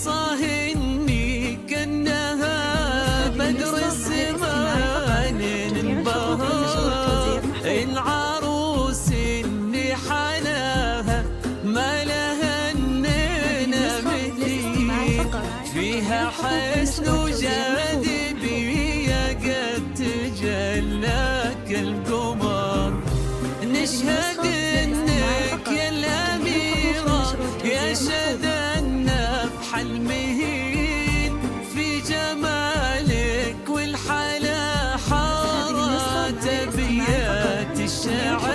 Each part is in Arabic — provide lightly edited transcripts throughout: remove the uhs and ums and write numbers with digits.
قصة إني كأنها بدر الزمان انبهر، العروس اللي حلاها ما لها النينا مثلي، فيها حسن وجاذبية قد تجلى كالقمر. نشهد انك يا الاميرة يا شذنا بحلمهين، في جمالك والحلا حارات ابيات الشعر،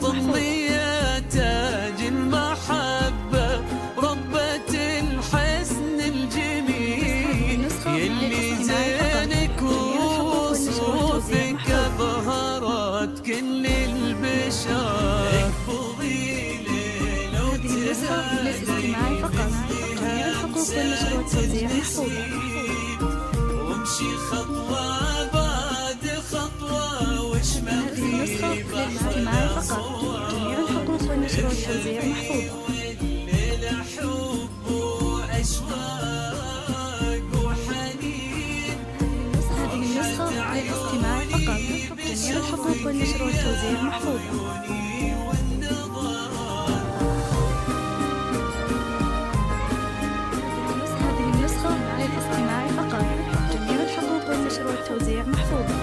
ضمي يا تاج المحبة ربة الحسن الجميل، يلي زينك وصوفك أبهرت كل البشر. اكفضي ليل للاستماع فقط، جميع الحقوق والنشر والتوزيع محفوظة. وامشي خطوة بعد خطوة وش ما هذه النسخة للاستماع فقط، جميع الحقوق والنشر والتوزيع محفوظة. والليلة حب وأشواق وحنين. هذه النسخة للاستماع فقط، جميع الحقوق والنشر والتوزيع محفوظة. هذه النسخة للاستماع فقط، جميع الحقوق والنشر والتوزيع محفوظة.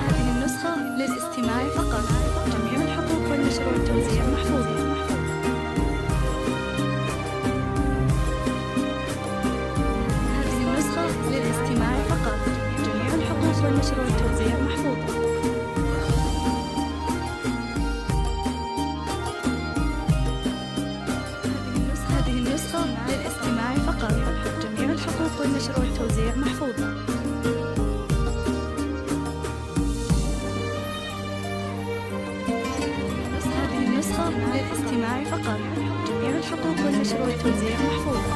هذه النسخة للاستماع فقط، جميع الحقوق والنشر والتوزيع محفوظة. هذه النسخة للاستماع فقط، جميع الحقوق والنشر والتوزيع محفوظة. هذه النسخة للاستماع فقط، جميع الحقوق والنشر والتوزيع محفوظة. هذه النسخة للاستماع فقط، جميع الحقوق والنشر والتوزيع محفوظة.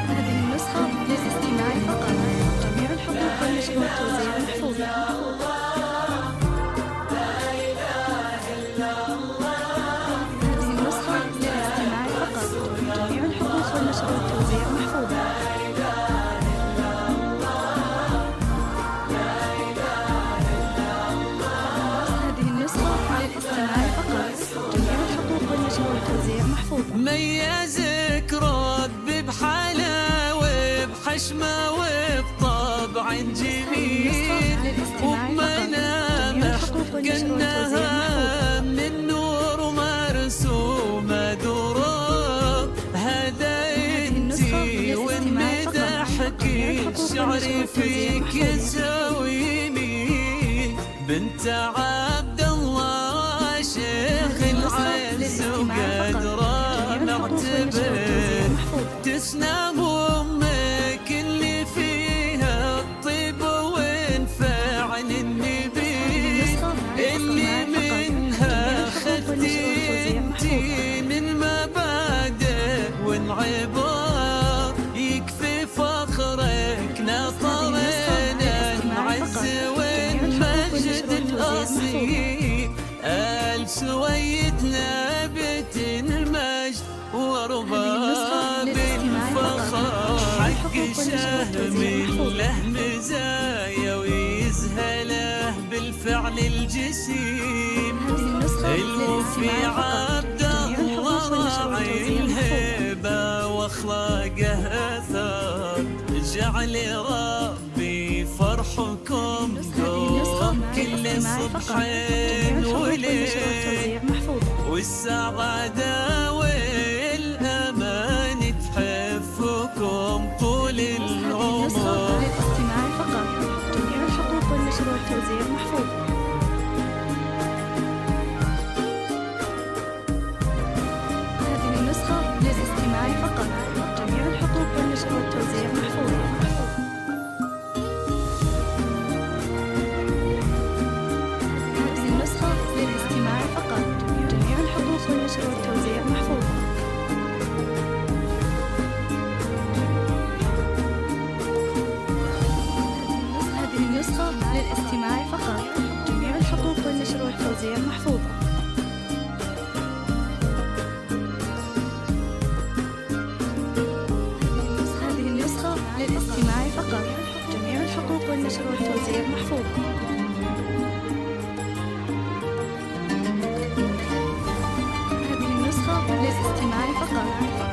هذه النسخة للاستماع فقط، جميع الحقوق والنشر والتوزيع محفوظة. هذه النسخة للاستماع فقط، جميع الحقوق والنشر والتوزيع محفوظة. هذه النسخة للاستماع فقط، جميع الحقوق والنشر والتوزيع محفوظة. ميزك ربي بحلاوة بحشمة وبطبع جميل، وبملامح كأنها من نور مرسومة درر. هذا انتي ومدحك الشعر فيك يساويني، بنت عبد الله شيخ العز وقدره معتبر. تسلم امك اللي فيها الطيب وانفعل النبي، اللي منها خذتي انتي من مبادئ وانعبار، يكفي فخرك ناطرنا العز والمجد الاصيل. آل سويدنا بيت المجد وارباب الفخر، حق شهم له مزايا ويزهله بالفعل الجسيم. الوفي عبد الله راعي الهيبة واخلاقه اثار، جعل ربي فرحكم دوم كل صبحين وليل، والسعادة والأمان تحفكم طول العمر. للاستماع فقط، جميع الحقوق والنشر والتوزيع محفوظة. هذه النسخة للاستماع فقط، جميع الحقوق والنشر والتوزيع محفوظة. هذه النسخة للاستماع فقط، جميع الحقوق والنشر والتوزيع محفوظة. محفوظ. هذه النسخة للاستماع فقط.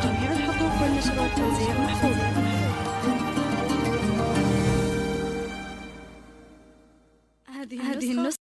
جميع الحقوق والنشر والتوزيع محفوظ. هذه النسخة